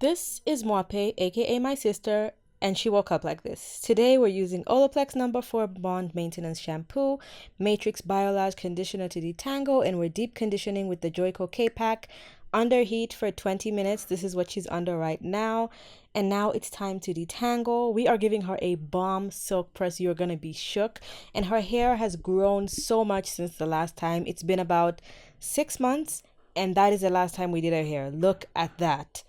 This is Moape, aka my sister, and she woke up like this. Today we're using Olaplex number 4 Bond Maintenance Shampoo, Matrix Biolage Conditioner to detangle, and we're deep conditioning with the Joico K-Pack. Under heat for 20 minutes. This is what she's under right now. And now it's time to detangle. We are giving her a bomb silk press. You're going to be shook. And her hair has grown so much since the last time. It's been about 6 months. And that is the last time we did her hair. Look at that.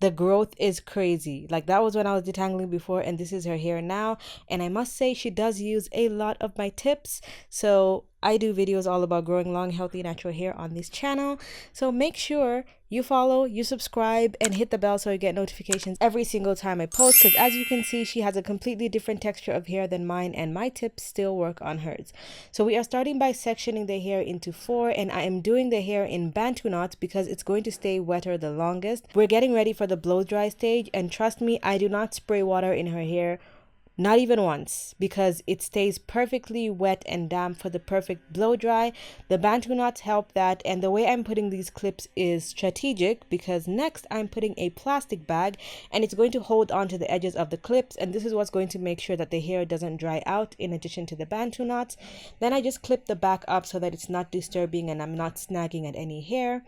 The growth is crazy. Like, that was when I was detangling before, and this is her hair now. And I must say, she does use a lot of my tips. So I do videos all about growing long, healthy, natural hair on this channel. So make sure you follow, you subscribe, and hit the bell so you get notifications every single time I post. Because as you can see, she has a completely different texture of hair than mine, and my tips still work on hers. So we are starting by sectioning the hair into 4, and I am doing the hair in Bantu knots because it's going to stay wetter the longest. We're getting ready for the blow dry stage, and trust me, I do not spray water in her hair. Not even once, because it stays perfectly wet and damp for the perfect blow dry. The Bantu knots help that, and the way I'm putting these clips is strategic because next I'm putting a plastic bag and it's going to hold on to the edges of the clips, and this is what's going to make sure that the hair doesn't dry out in addition to the Bantu knots. Then I just clip the back up so that it's not disturbing and I'm not snagging at any hair.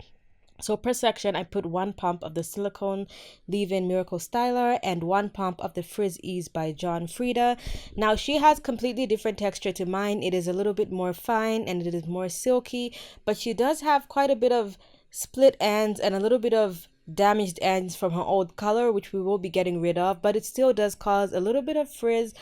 So per section, I put 1 pump of the silicone leave-in Miracle Styler and 1 pump of the Frizzy by John Frieda. Now, she has completely different texture to mine. It is a little bit more fine and it is more silky, but she does have quite a bit of split ends and a little bit of damaged ends from her old color, which we will be getting rid of, but it still does cause a little bit of frizz.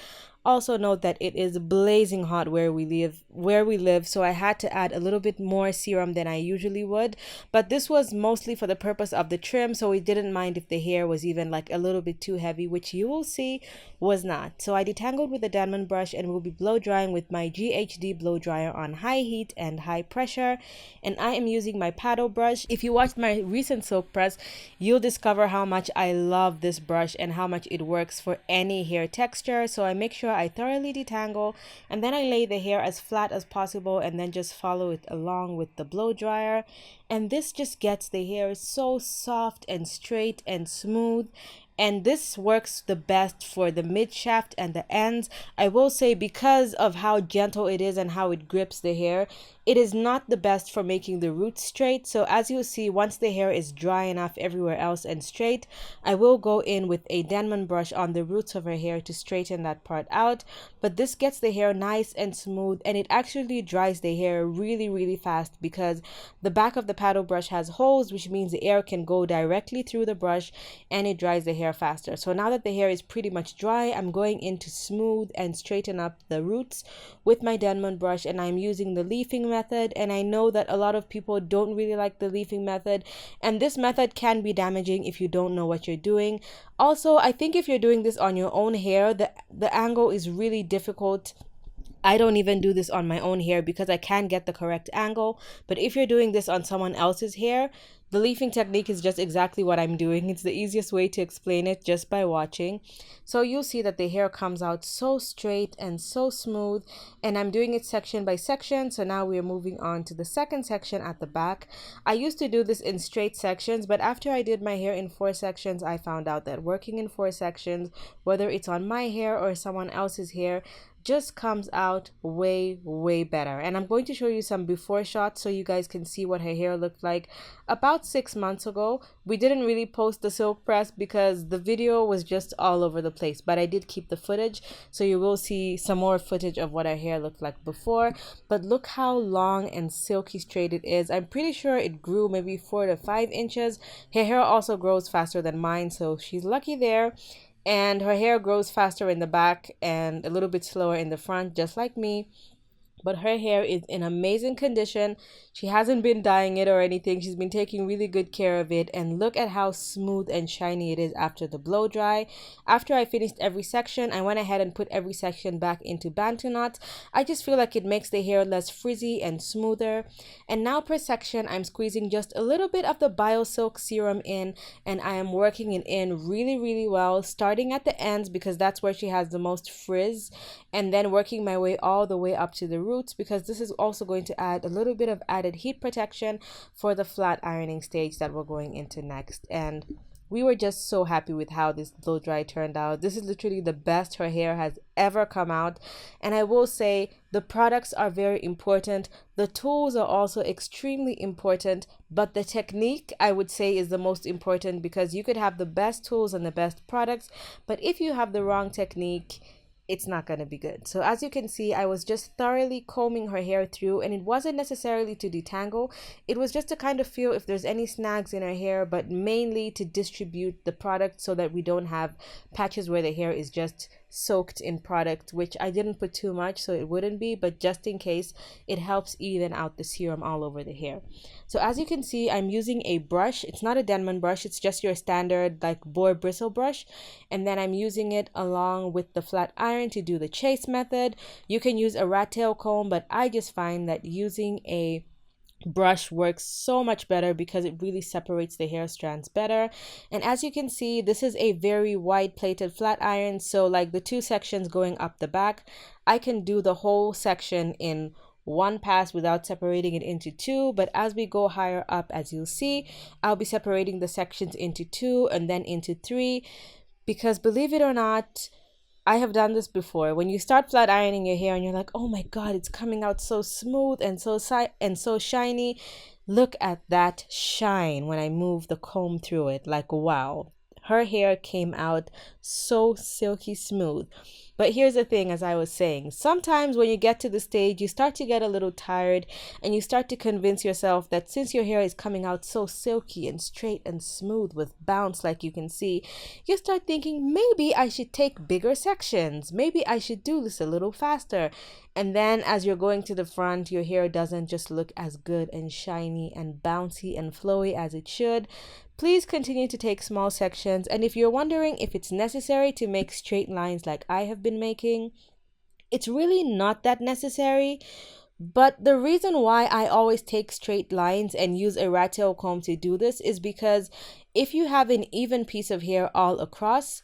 Also note that it is blazing hot where we live, so I had to add a little bit more serum than I usually would, but this was mostly for the purpose of the trim, so we didn't mind if the hair was even like a little bit too heavy, which you will see was not. So I detangled with the Denman brush and will be blow drying with my GHD blow dryer on high heat and high pressure, and I am using my paddle brush. If you watched my recent silk press, you'll discover how much I love this brush and how much it works for any hair texture. So I make sure I thoroughly detangle, and then I lay the hair as flat as possible and then just follow it along with the blow dryer, and this just gets the hair so soft and straight and smooth. And this works the best for the mid shaft and the ends. I will say, because of how gentle it is and how it grips the hair, it is not the best for making the roots straight. So as you'll see, once the hair is dry enough everywhere else and straight, I will go in with a Denman brush on the roots of her hair to straighten that part out. But this gets the hair nice and smooth, and it actually dries the hair really, really fast because the back of the paddle brush has holes, which means the air can go directly through the brush and it dries the hair faster. So now that the hair is pretty much dry, I'm going in to smooth and straighten up the roots with my Denman brush, and I'm using the leafing method. And I know that a lot of people don't really like the leafing method, and this method can be damaging if you don't know what you're doing. Also, I think if you're doing this on your own hair, the angle is really difficult. I don't even do this on my own hair because I can get the correct angle. But if you're doing this on someone else's hair, the leafing technique is just exactly what I'm doing. It's the easiest way to explain it just by watching. So you'll see that the hair comes out so straight and so smooth. And I'm doing it section by section. So now we're moving on to the second section at the back. I used to do this in straight sections, but after I did my hair in 4 sections, I found out that working in 4 sections, whether it's on my hair or someone else's hair, just comes out way better. And I'm going to show you some before shots so you guys can see what her hair looked like about 6 months ago. We didn't really post the silk press because the video was just all over the place, but I did keep the footage, so you will see some more footage of what her hair looked like before. But look how long and silky straight it is. I'm pretty sure it grew maybe 4 to 5 inches. Her hair also grows faster than mine, so she's lucky there. And her hair grows faster in the back and a little bit slower in the front, just like me. But her hair is in amazing condition. She hasn't been dyeing it or anything. She's been taking really good care of it. And look at how smooth and shiny it is after the blow dry. After I finished every section, I went ahead and put every section back into Bantu knots. I just feel like it makes the hair less frizzy and smoother. And now per section, I'm squeezing just a little bit of the BioSilk serum in, and I am working it in really well, starting at the ends because that's where she has the most frizz, and then working my way all the way up to the roots, because this is also going to add a little bit of added heat protection for the flat ironing stage that we're going into next. And We were just so happy with how this blow dry turned out. This is literally the best her hair has ever come out. And I will say the products are very important. The tools are also extremely important, but the technique I would say is the most important, because you could have the best tools and the best products, but if you have the wrong technique, it's not going to be good. So as you can see, I was just thoroughly combing her hair through, and it wasn't necessarily to detangle. It was just to kind of feel if there's any snags in her hair, but mainly to distribute the product so that we don't have patches where the hair is just soaked in product, which I didn't put too much so it wouldn't be, but just in case, it helps even out the serum all over the hair. So as you can see, I'm using a brush. It's not a Denman brush, it's just your standard like boar bristle brush, and then I'm using it along with the flat iron to do the chase method. You can use a rat tail comb, but I just find that using a brush works so much better because it really separates the hair strands better. And as you can see, this is a very wide plated flat iron, so like the two sections going up the back, I can do the whole section in one pass without separating it into two. But as we go higher up, as you'll see, I'll be separating the sections into two and then into three, because believe it or not, I have done this before. When you start flat ironing your hair and you're like, oh my god, it's coming out so smooth and so shiny. Look at that shine when I move the comb through it. Like, wow. Her hair came out so silky smooth. But here's the thing, as I was saying, sometimes when you get to the stage, you start to get a little tired and you start to convince yourself that since your hair is coming out so silky and straight and smooth with bounce, like you can see, you start thinking maybe I should take bigger sections. Maybe I should do this a little faster. And then as you're going to the front, your hair doesn't just look as good and shiny and bouncy and flowy as it should. Please continue to take small sections, and if you're wondering if it's necessary to make straight lines like I have been making, it's really not that necessary. But the reason why I always take straight lines and use a rat tail comb to do this is because if you have an even piece of hair all across,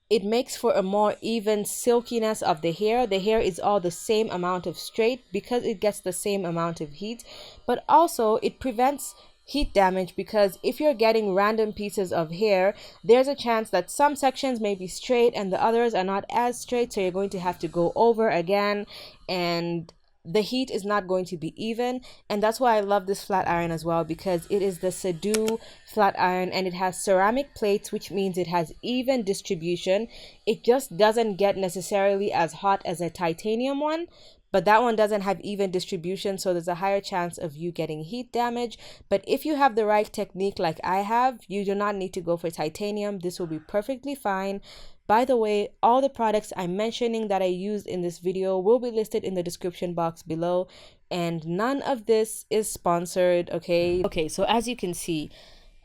it makes for a more even silkiness of the hair. The hair is all the same amount of straight because it gets the same amount of heat, but also it prevents heat damage, because if you're getting random pieces of hair, there's a chance that some sections may be straight and the others are not as straight, so you're going to have to go over again, and the heat is not going to be even. And that's why I love this flat iron as well, because it is the Sadu flat iron and it has ceramic plates, which means it has even distribution. It just doesn't get necessarily as hot as a titanium one, but that one doesn't have even distribution, so there's a higher chance of you getting heat damage. But if you have the right technique like I have, you do not need to go for titanium. This will be perfectly fine. By the way, all the products I'm mentioning that I used in this video will be listed in the description box below, and none of this is sponsored, okay? Okay, so as you can see,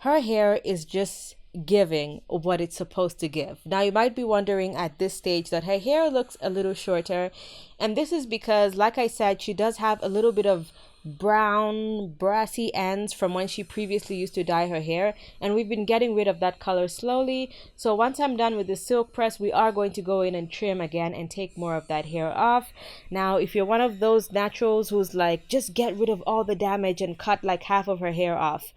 her hair is just giving what it's supposed to give. Now you might be wondering at this stage that her hair looks a little shorter, and this is because, like I said, she does have a little bit of brown brassy ends from when she previously used to dye her hair, and we've been getting rid of that color slowly. So once I'm done with the silk press, we are going to go in and trim again and take more of that hair off. Now if you're one of those naturals who's like, just get rid of all the damage and cut like half of her hair off,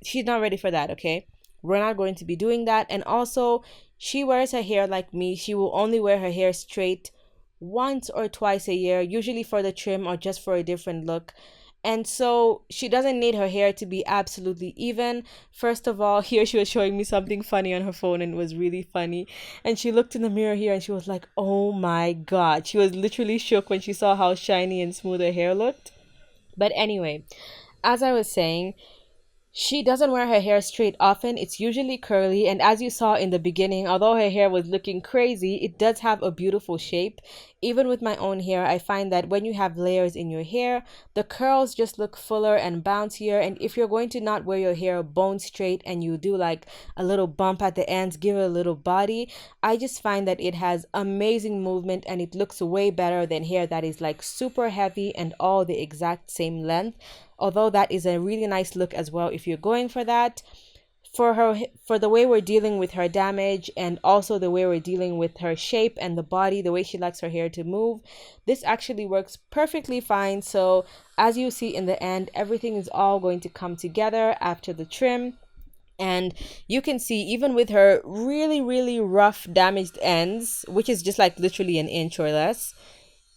she's not ready for that, okay? We're not going to be doing that. And also, she wears her hair like me. She will only wear her hair straight once or twice a year, usually for the trim or just for a different look. And so she doesn't need her hair to be absolutely even. First of all, here she was showing me something funny on her phone, and it was really funny. And she looked in the mirror here and she was like, oh my god. She was literally shook when she saw how shiny and smooth her hair looked. But anyway, as I was saying, she doesn't wear her hair straight often. It's usually curly, and as you saw in the beginning, although her hair was looking crazy, it does have a beautiful shape. Even with my own hair, I find that when you have layers in your hair, the curls just look fuller and bouncier. And if you're going to not wear your hair bone straight and you do like a little bump at the ends, give it a little body, I just find that it has amazing movement and it looks way better than hair that is like super heavy and all the exact same length. Although that is a really nice look as well if you're going for that. For the way we're dealing with her damage, and also the way we're dealing with her shape and the body, the way she likes her hair to move, this actually works perfectly fine. So as you see in the end, everything is all going to come together after the trim. And you can see, even with her really, really rough, damaged ends, which is just like literally an inch or less,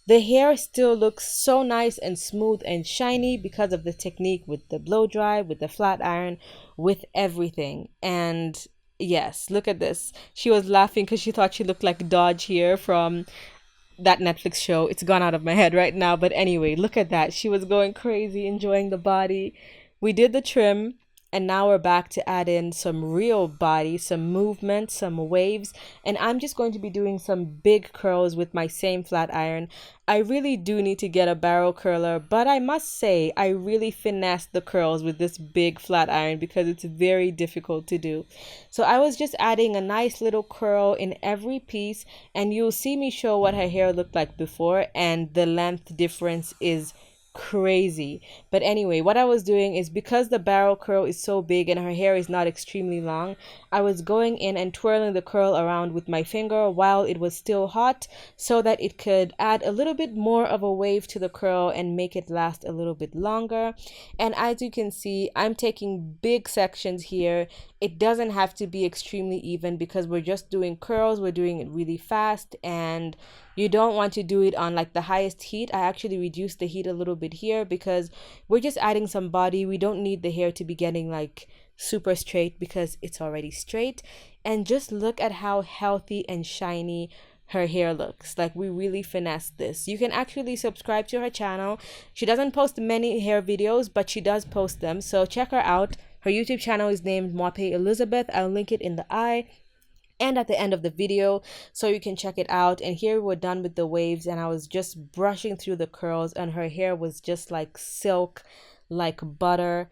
the hair still looks so nice and smooth and shiny because of the technique with the blow dry, with the flat iron, with everything. And yes, look at this. She was laughing because she thought she looked like Dodge here from that Netflix show. It's gone out of my head right now. But anyway, look at that. She was going crazy, enjoying the body. We did the trim, and now we're back to add in some real body, some movement, some waves. And I'm just going to be doing some big curls with my same flat iron. I really do need to get a barrel curler, but I must say I really finessed the curls with this big flat iron because it's very difficult to do. So I was just adding a nice little curl in every piece, and you'll see me show what her hair looked like before, and the length difference is crazy. But anyway, what I was doing is, because the barrel curl is so big and her hair is not extremely long, I was going in and twirling the curl around with my finger while it was still hot, so that it could add a little bit more of a wave to the curl and make it last a little bit longer. And as you can see, I'm taking big sections here. It doesn't have to be extremely even because we're just doing curls, we're doing it really fast, and you don't want to do it on like the highest heat. I actually reduced the heat a little bit here because we're just adding some body. We don't need the hair to be getting like super straight because it's already straight. And just look at how healthy and shiny her hair looks. Like, we really finessed this. You can actually subscribe to her channel. She doesn't post many hair videos, but she does post them, so check her out. Her YouTube channel is named Moape Elizabeth. I'll link it in the eye and at the end of the video so you can check it out. And here we're done with the waves, and I was just brushing through the curls, and her hair was just like silk, like butter.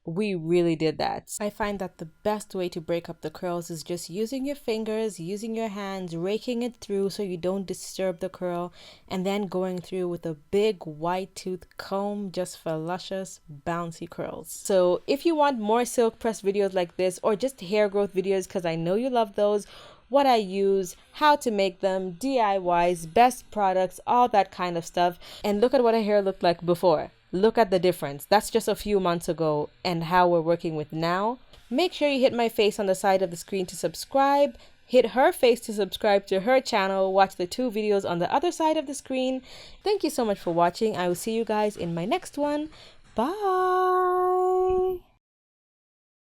We really did that. I find that the best way to break up the curls is just using your fingers, using your hands, raking it through so you don't disturb the curl, and then going through with a big white tooth comb just for luscious, bouncy curls. So if you want more silk press videos like this, or just hair growth videos, because I know you love those, what I use, how to make them, DIYs, best products, all that kind of stuff. And look at what her hair looked like before. Look at the difference. That's just a few months ago, and how we're working with now. Make sure you hit my face on the side of the screen to subscribe. Hit her face to subscribe to her channel. Watch the 2 videos on the other side of the screen. Thank you so much for watching. I will see you guys in my next one. Bye.